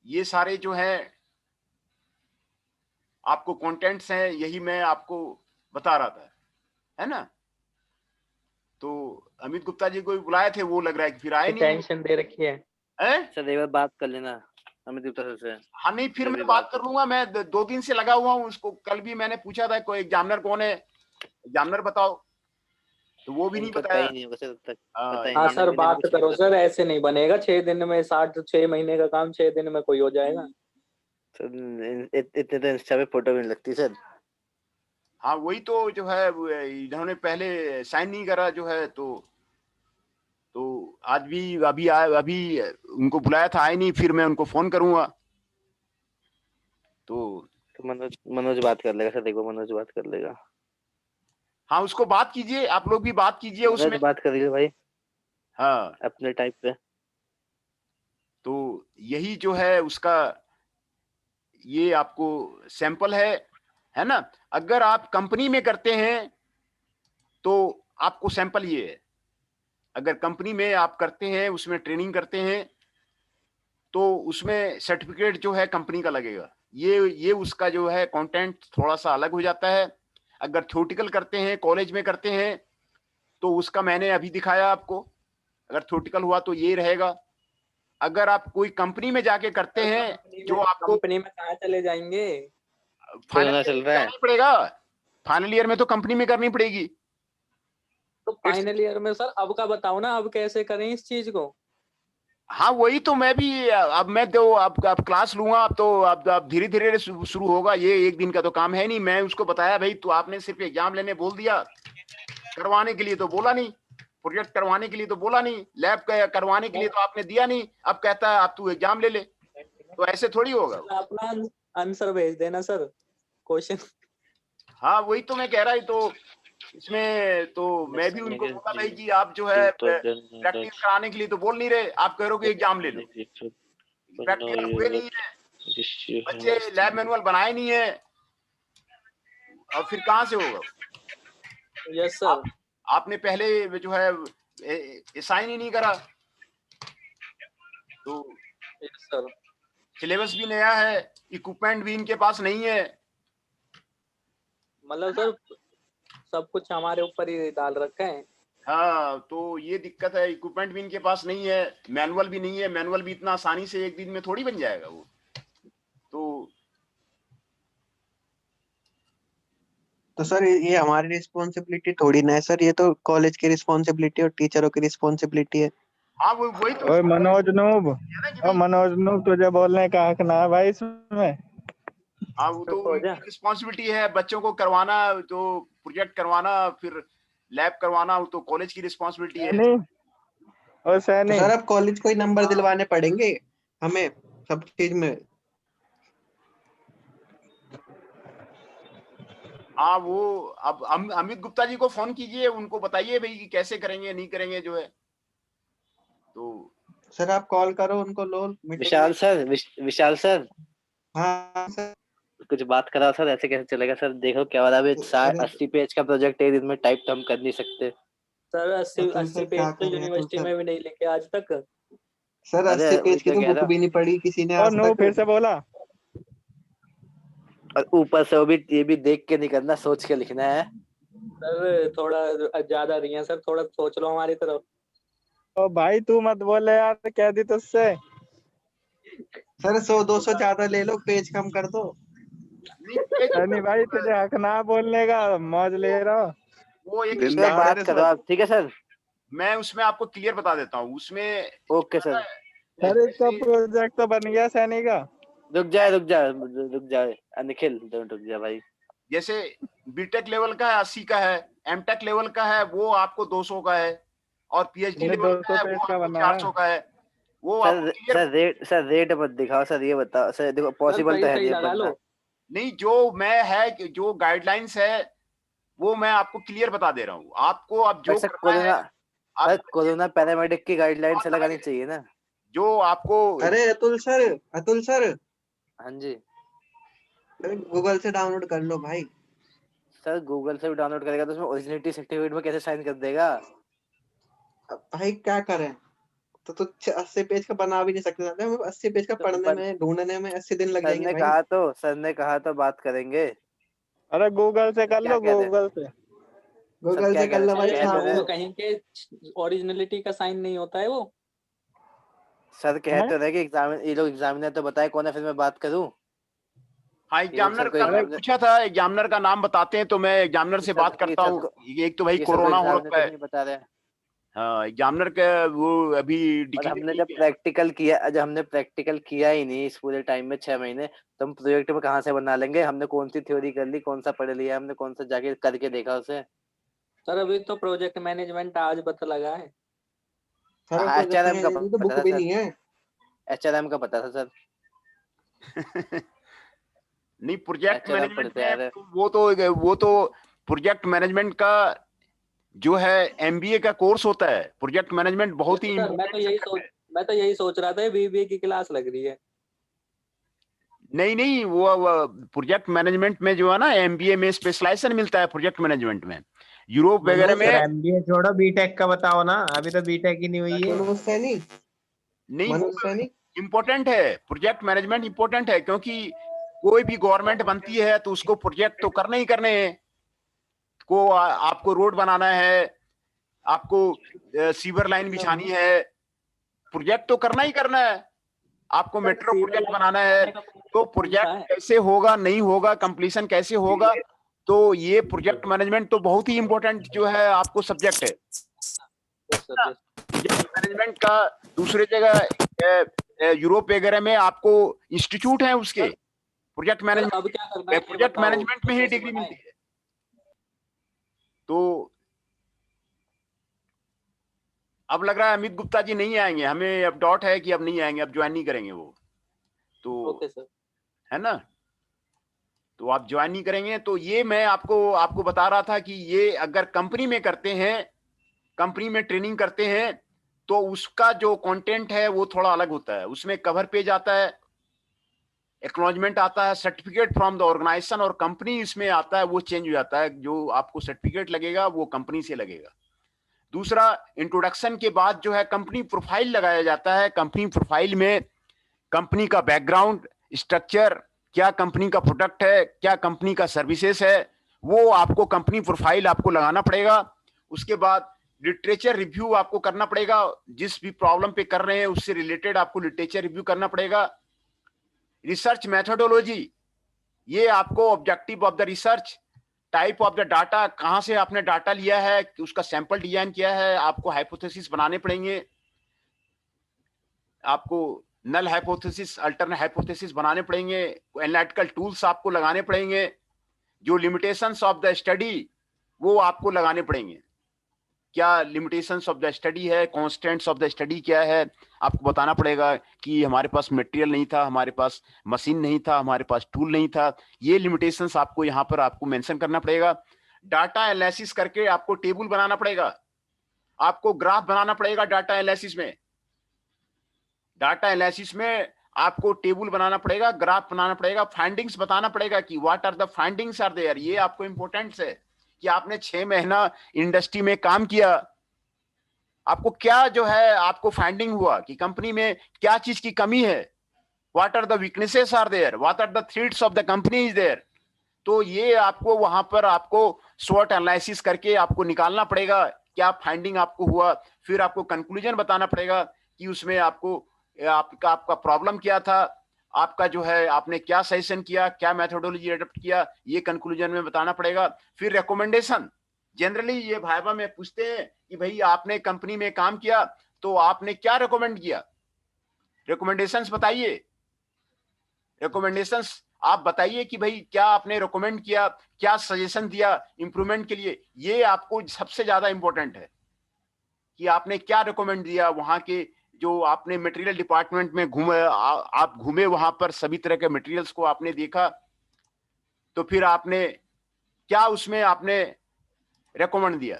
ये सारे जो है आपको कंटेंट्स हैं, यही मैं आपको बता रहा था, है ना। तो अमित गुप्ता जी को भी बुलाए थे, वो लग रहा है कि फिर आए नहीं। टेंशन दे रखी है सर एक बार बात कर लेना अमित गुप्ता सर से। हाँ, नहीं, फिर मैं बात कर लूंगा। मैं 2 दिन से लगा हुआ हूँ उसको। कल भी मैंने पूछा था कोई एग्जामिनर कौन है, एग्जामिनर बताओ, तो वो भी नहीं बताया। नहीं होगा सर तक। हाँ सर, बात करो सर, ऐसे नहीं बनेगा 6 दिन में। 6 महीने का काम 6 दिन में कोई हो जाएगा सर? इतने तो इंस्टा पे फोटो भी नहीं लगती सर। हाँ, वही तो जो है, इन्होंने पहले साइन नहीं करा जो है, तो आज भी अभी उनको बुलाया था, आए नहीं। फिर मैं उनको फोन करूंगा। तो मनोज बात कर लेगा सर, देखो मनोज बात कर लेगा। हाँ उसको बात कीजिए, आप लोग भी बात कीजिए मैं उसमें। तो बात करिए भाई हाँ अपने टाइप पे। तो यही जो है उसका, ये आपको सैंपल है ना। अगर आप कंपनी में करते हैं तो आपको सैंपल ये है, अगर कंपनी में आप करते हैं, उसमें ट्रेनिंग करते हैं, तो उसमें सर्टिफिकेट जो है कंपनी का लगेगा। ये उसका जो है कंटेंट थोड़ा सा अलग हो जाता है। अगर थ्योरेटिकल करते हैं, कॉलेज में करते हैं, तो उसका मैंने अभी दिखाया आपको। अगर थ्योरेटिकल हुआ तो ये रहेगा। अगर आप कोई कंपनी में जाके करते हैं जो आपको कंपनी में कहाँ चले जाएंगे? फाइनल कोरोना ईयर चल में रहा है। करना ही पड़ेगा, फाइनल ईयर में तो कंपनी में करनी पड़ेगी। तो फाइनल ईयर में सर अब का बताओ ना, अब कैसे करें इस चीज को? हाँ वही तो मैं भी, अब मैं तो अब क्लास लूंगा। अब तो अब धीरे धीरे शुरू होगा, ये एक दिन का तो काम है नहीं। मैं उसको बताया भाई, तो आपने सिर्फ एग्जाम लेने बोल दिया, करवाने के लिए तो बोला नहीं, प्रोजेक्ट करवाने के लिए तो बोला नहीं, लैब करवाने के लिए तो आपने दिया नहीं। अब कहता है अब तू एग्जाम ले ले, तो ऐसे थोड़ी होगा। अपना आंसर भेज देना सर, क्वेश्चन। हाँ वही तो मैं कह रहा हूँ। तो इसमें तो मैं भी उनको बोला भाई जी, आप जो है प्रैक्टिस कराने के लिए तो बोल नहीं रहे, आप कह रहे हो कि एग्जाम ले लो। प्रैक्टिकल हुए नहीं है, बच्चे लैब मैनुअल बनाए नहीं है, और फिर कहाँ से होगा। Yes sir. आपने पहले जो है साइन ही नहीं करा, तो यस सर। सिलेबस भी नया है, इक्विपमेंट भी इनके पास नहीं है। मतलब सर सब कुछ हमारे ऊपर ही डाल रखा है। हाँ तो ये दिक्कत है, इक्विपमेंट भी इनके पास नहीं है, मैनुअल भी नहीं है। मैनुअल भी इतना आसानी से एक दिन में थोड़ी बन जाएगा वो। तो सर ये हमारी रिस्पॉन्सिबिलिटी थोड़ी ना है सर, ये तो कॉलेज की रिस्पॉन्सिबिलिटी और टीचरों की रिस्पॉन्सिबिलिटी है। हाँ वही तो ओए मनोज नूब, है ना कि ओ भाई, मनोज नूब, तुझे बोलने का हक ना है भाई इसमें। हाँ वो तो उनकी रिस्पॉन्सिबिलिटी है, बच्चों को करवाना, तो प्रोजेक्ट करवाना, फिर लैब करवाना, वो तो कॉलेज की रिस्पॉन्सिबिलिटी है। नहीं ओ तो सैनी, सर अब कॉलेज को ही नंबर दिलवाने पड़ेंगे हमें सब चीज में। हाँ वो अब अमित गुप्ता जी को फोन कीजिए, उनको बताइए भाई कि कैसे करेंगे नहीं करेंगे जो है। तो सर आप कॉल करो उनको, लो मीटिंग विशाल में। सर, विशाल सर, हाँ सर। कुछ बात करा सर, ऐसे कैसे चलेगा सर? देखो क्या हो रहा है अभी, 80 पेज का प्रोजेक्ट एक दिन में टाइप तो हम कर नहीं सकते। सर 80 अतुल सर पेज क्या तो करें, यूनिवर्सिटी अतुल में भी नहीं लिखे आज तक। सर अरे 80 वही पेज की तो तो कह बुक रहा भी नहीं पढ़ी किसी ने ओ आज नूब तक। फिर से बोला। और ऊपर से वो भी, ये भी देख के नहीं करना, सोच के लिखना है। सर थोड़ा ज्यादा रही है सर, थोड़ा सोच लो हमारी तरफ। ओ भाई तू मत बोले यार, कह दी तुझसे। सर 100-200 ज्यादा ले लो, पेज कम कर दो। सैनी भाई तुझे हक ना है बोलने का, मौज ले रहा हो। वो एक सर बात करो आप, ठीक है सर। मैं उसमें आपको क्लियर बता देता हूँ। उसमें ओके सर। सर इसका प्रोजेक्ट तो बन गया सैनी का। रुक जा निखिल, रुक जा भाई। जैसे बीटेक लेवल का है 80 का है, एमटेक लेवल का है वो आपको 200 का है, और पीएचडी हमने लेवल का 200 है वो पेज का आपको बनाया। 400 का है। वो आपको क्लियर, सर रेट मत दिखाओ सर, ये बताओ सर। देखो पॉसिबल तो है सही नहीं लगा लो। बनना। नहीं जो मैं है कि जो गाइडलाइंस है वो मैं आपको क्लियर बता दे रहा हूँ। आपको अब जो सर करना है, सर आप कोरोना पैरामेडिक की गाइडलाइंस लगानी चाहिए ना। जो आपको, अरे अतुल सर हाँ जी गूगल से डाउनलोड कर लो भाई। सर, गूगल से भी डाउनलोड करेगा तो उसमें ओरिजिनलिटी सर्टिफिकेट में कैसे साइन कर देगा? अब भाई क्या करें, तो 80 पेज का बना भी नहीं सकते, हमें 80 पेज का पढ़ने में ढूंढने में 80 दिन लग जाएंगे भाई। सर ने कहा तो बात करेंगे। अरे गूगल से कर लो, गूगल से। गूगल से कर लो भाई। वो कहीं के ओरिजिनलिटी का साइन नहीं होता है वो। सर कहते रहे कि एग्जाम, ये लोग एग्जामिनर तो बताए कौन है, फिर मैं बात करूं। हाँ एग्जामिनर का मैं पूछा था, एग्जामिनर का नाम बताते हैं तो मैं एग्जामिनर से बात करता हूँ। एक तो भाई कोरोना हो रखा है, बता रहे हैं। हाँ एग्जामिनर का वो अभी हमने जब प्रैक्टिकल किया ही नहीं इस पूरे टाइम में 6 महीने, तो हम प्रोजेक्ट में कहाँ से बना लेंगे? हमने कौन सी थ्योरी कर ली, कौन सा पढ़ लिया हमने, कौन सा जाके करके देखा उसे? सर अभी तो प्रोजेक्ट मैनेजमेंट आज पता लगा है। HRM का तो बुक भी नहीं है। HRM का पता था सर। नहीं प्रोजेक्ट मैनेजमेंट में वो तो प्रोजेक्ट मैनेजमेंट का जो है एमबीए का कोर्स होता है। प्रोजेक्ट मैनेजमेंट बहुत ही सर मैं तो यही सोच रहा था बीबीए की क्लास लग रही है। नहीं, वो प्रोजेक्ट मैनेजमेंट में जो है ना, एमबीए में स्पेशलाइजेशन मिलता है प्रोजेक्ट मैनेजमेंट में। यूरोप वगैरह में एमबीए छोड़ो, बीटेक का बताओ ना, अभी तो बीटेक ही नहीं हुई है। नहीं, इम्पोर्टेंट है, प्रोजेक्ट मैनेजमेंट इम्पोर्टेंट है, क्योंकि कोई भी गवर्नमेंट बनती है तो उसको प्रोजेक्ट तो करने ही करने हैं। को आपको रोड बनाना है, आपको सीवर लाइन बिछानी है, प्रोजेक्ट तो करना ही करना है। आपको मेट्रो प्रोजेक्ट बनाना है, तो प्रोजेक्ट कैसे होगा, नहीं होगा, कंप्लीशन कैसे होगा, तो ये प्रोजेक्ट मैनेजमेंट तो बहुत ही इम्पोर्टेंट जो है आपको सब्जेक्ट है। प्रोजेक्ट मैनेजमेंट का दूसरे जगह यूरोप वगैरह में आपको इंस्टीट्यूट है उसके प्रोजेक्ट मैनेजमेंट में ही डिग्री मिलती है। तो अब लग रहा है अमित गुप्ता जी नहीं आएंगे, हमें अब डाउट है कि अब नहीं आएंगे, अब ज्वाइन नहीं करेंगे वो, तो ओके सर, है ना, तो आप ज्वाइन नहीं करेंगे। तो ये मैं आपको बता रहा था कि ये अगर कंपनी में करते हैं, कंपनी में ट्रेनिंग करते हैं, तो उसका जो कंटेंट है वो थोड़ा अलग होता है। उसमें कवर पेज आता है, एक्नॉलेजमेंट आता है, सर्टिफिकेट फ्रॉम द ऑर्गेनाइजेशन और कंपनी इसमें आता है, वो चेंज हो जाता है। जो आपको सर्टिफिकेट लगेगा वो कंपनी से लगेगा। दूसरा, इंट्रोडक्शन के बाद जो है कंपनी प्रोफाइल लगाया जाता है। कंपनी प्रोफाइल में कंपनी का बैकग्राउंड, स्ट्रक्चर, क्या कंपनी का प्रोडक्ट है, क्या कंपनी का सर्विसेज है, वो आपको कंपनी प्रोफाइल आपको लगाना पड़ेगा। उसके बाद लिटरेचर रिव्यू आपको करना पड़ेगा, जिस भी प्रॉब्लम पे कर रहे हैं उससे रिलेटेड आपको लिटरेचर रिव्यू करना पड़ेगा। रिसर्च मेथोडोलॉजी, ये आपको objective of the research, type of the data, कहां से आपने डाटा लिया है, उसका सैंपल डिजाइन किया है, आपको हाइपोथेसिस बनाने पड़ेंगे, आपको नल हाइपोथेसिस, अल्टरनेट हाइपोथेसिस बनाने पड़ेंगे, एनालिटिकल टूल्स आपको लगाने पड़ेंगे, जो लिमिटेशंस ऑफ द स्टडी वो आपको लगाने पड़ेंगे। क्या लिमिटेशंस ऑफ द स्टडी है, कॉन्स्टेंट्स ऑफ द स्टडी क्या है, आपको बताना पड़ेगा कि हमारे पास मटेरियल नहीं था, हमारे पास मशीन नहीं था, हमारे पास टूल नहीं था, ये लिमिटेशंस आपको यहाँ पर आपको मेंशन करना पड़ेगा। डाटा एनालिसिस करके आपको टेबल बनाना पड़ेगा, आपको ग्राफ बनाना पड़ेगा। डाटा एनालिसिस में आपको टेबल बनाना पड़ेगा, ग्राफ बनाना पड़ेगा, फाइंडिंग्स बताना पड़ेगा कि what are the findings are there. ये आपको इंपॉर्टेंट है कि आपने 6 महीना इंडस्ट्री में काम किया, आपको क्या जो है आपको फाइंडिंग हुआ कि कंपनी में क्या चीज की कमी है, what are the weaknesses are there, what are the threats of the company is there. तो ये आपको वहां पर आपको स्वॉट एनालिसिस करके आपको निकालना पड़ेगा क्या फाइंडिंग आपको हुआ। फिर आपको कंक्लूजन बताना पड़ेगा कि उसमें आपका प्रॉब्लम क्या था, आपका जो है आपने क्या सजेशन किया, क्या मेथोडोलॉजी एडॉप्ट किया, ये कंक्लूजन में बताना पड़ेगा। फिर रिकमेंडेशन, जनरली ये भाइबा में पूछते हैं कि भाई आपने कंपनी में काम किया तो आपने क्या रिकमेंड किया, रिकमेंडेशंस बताइए, रिकमेंडेशंस आप बताइए कि भाई क्या आपने रिकमेंड किया, क्या सजेशन दिया इंप्रूवमेंट के लिए। ये आपको सबसे ज्यादा इंपॉर्टेंट है कि आपने क्या रिकमेंड दिया। वहां के जो आपने मटेरियल डिपार्टमेंट में घूमे, आप घूमे वहां पर, सभी तरह के मटेरियल्स को आपने देखा, तो फिर आपने क्या उसमें आपने रेकमेंड दिया।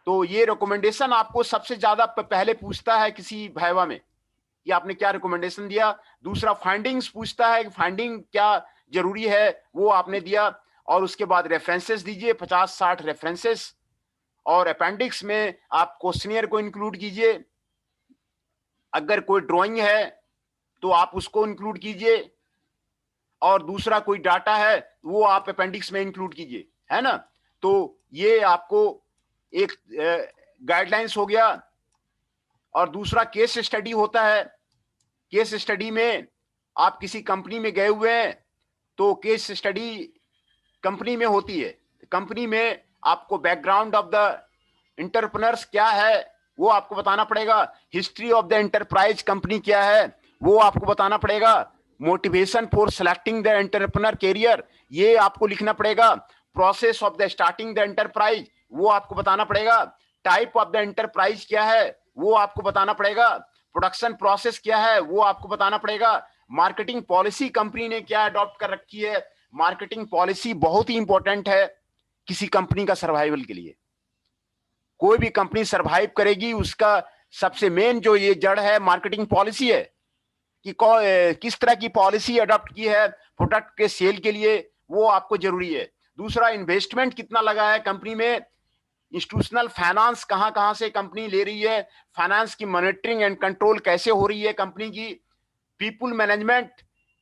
तो ये रिकमेंडेशन आपको सबसे ज्यादा पहले पूछता है किसी भाइवा में कि आपने क्या रिकमेंडेशन दिया। दूसरा फाइंडिंग्स पूछता है कि फाइंडिंग क्या जरूरी है, वो आपने दिया। और उसके बाद रेफरेंसेस दीजिए, 50-60 रेफरेंसेस, और अपेंडिक्स में आप क्वेश्चनियर को इंक्लूड कीजिए। अगर कोई ड्राइंग है तो आप उसको इंक्लूड कीजिए, और दूसरा कोई डाटा है वो आप अपेंडिक्स में इंक्लूड कीजिए, है ना। तो ये आपको एक गाइडलाइंस हो गया। और दूसरा केस स्टडी होता है। केस स्टडी में आप किसी कंपनी में गए हुए हैं तो केस स्टडी कंपनी में होती है। कंपनी में आपको बैकग्राउंड ऑफ द एंटरप्रेन्योर्स क्या है वो आपको बताना पड़ेगा। History of the enterprise company क्या है वो आपको बताना पड़ेगा। Motivation for selecting the entrepreneur career ये आपको लिखना पड़ेगा। Process of the starting the enterprise वो आपको बताना पड़ेगा। टाइप ऑफ द एंटरप्राइज क्या है वो आपको बताना पड़ेगा। प्रोडक्शन प्रोसेस क्या है वो आपको बताना पड़ेगा। मार्केटिंग पॉलिसी कंपनी ने क्या अडॉप्ट कर रखी है। मार्केटिंग पॉलिसी बहुत ही इंपॉर्टेंट है किसी कंपनी का सर्वाइवल के लिए। कोई भी कंपनी सर्वाइव करेगी, उसका सबसे मेन जो ये जड़ है मार्केटिंग पॉलिसी है कि किस तरह की पॉलिसी अडॉप्ट की है प्रोडक्ट के सेल के लिए, वो आपको जरूरी है। दूसरा, इन्वेस्टमेंट कितना लगा है कंपनी में, इंस्टीट्यूशनल फाइनेंस कहां से कंपनी ले रही है, फाइनेंस की मॉनिटरिंग एंड कंट्रोल कैसे हो रही है कंपनी की, पीपल मैनेजमेंट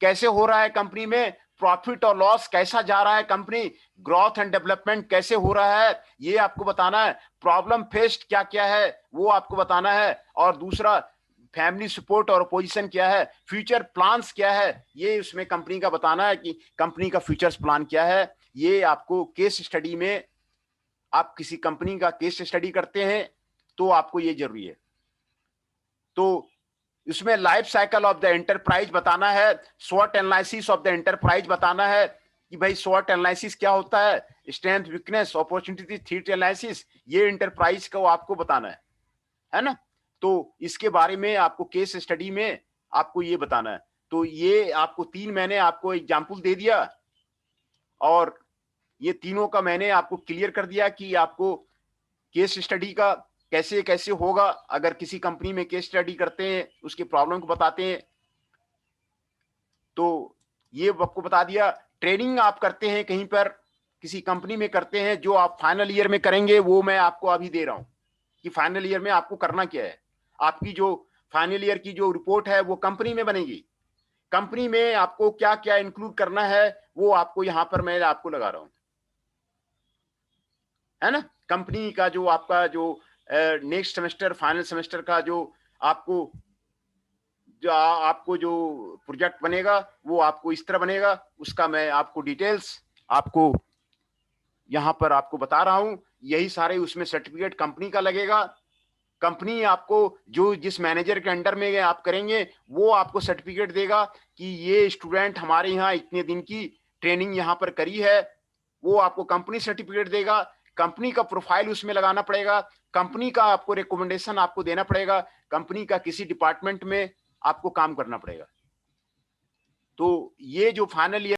कैसे हो रहा है कंपनी में, प्रॉफिट और लॉस कैसा जा रहा है कंपनी, ग्रोथ एंड डेवलपमेंट कैसे हो रहा है, ये आपको बताना है। प्रॉब्लम फेस्ड क्या क्या है वो आपको बताना है। और दूसरा, फैमिली सपोर्ट और अपोजिशन क्या है, फ्यूचर प्लान्स क्या है, ये उसमें कंपनी का बताना है कि कंपनी का फ्यूचर्स प्लान क्या है। ये आपको केस स्टडी में, आप किसी कंपनी का केस स्टडी करते हैं तो आपको ये जरूरी है। तो इसमें life cycle of the enterprise बताना है, स्वॉट एनालिसिस ऑफ द एंटरप्राइज बताना है कि भाई स्वॉट एनालिसिस क्या होता है, strength weakness opportunity threat analysis, ये एंटरप्राइज को आपको बताना है ना। तो इसके बारे में आपको केस स्टडी में आपको ये बताना है। तो ये आपको 3 मैंने आपको एग्जाम्पल दे दिया और ये तीनों का मैंने आपको क्लियर कर दिया कि आपको केस स्टडी का कैसे कैसे होगा। अगर किसी कंपनी में केस स्टडी करते हैं, उसके प्रॉब्लम को बताते हैं, तो ये आपको बता दिया। ट्रेनिंग आप करते हैं कहीं पर किसी कंपनी में करते हैं, जो आप फाइनल ईयर में करेंगे वो मैं आपको अभी दे रहा हूं कि फाइनल ईयर में आपको करना क्या है। आपकी जो फाइनल ईयर की जो रिपोर्ट है वो कंपनी में बनेगी। कंपनी में आपको क्या क्या इंक्लूड करना है वो आपको यहां पर मैं आपको लगा रहा हूं, है ना। कंपनी का जो आपका जो नेक्स्ट सेमेस्टर फाइनल सेमेस्टर का जो आपको जो प्रोजेक्ट बनेगा वो आपको इस तरह बनेगा। उसका मैं आपको डिटेल्स आपको यहां पर आपको बता रहा हूं। यही सारे उसमें सर्टिफिकेट कंपनी का लगेगा। कंपनी आपको जो जिस मैनेजर के अंडर में आप करेंगे वो आपको सर्टिफिकेट देगा कि ये स्टूडेंट हमारे यहाँ इतने दिन की ट्रेनिंग यहाँ पर करी है, वो आपको कंपनी सर्टिफिकेट देगा। कंपनी का प्रोफाइल उसमें लगाना पड़ेगा, कंपनी का आपको रिकमेंडेशन आपको देना पड़ेगा, कंपनी का किसी डिपार्टमेंट में आपको काम करना पड़ेगा। तो ये जो फाइनल ईयर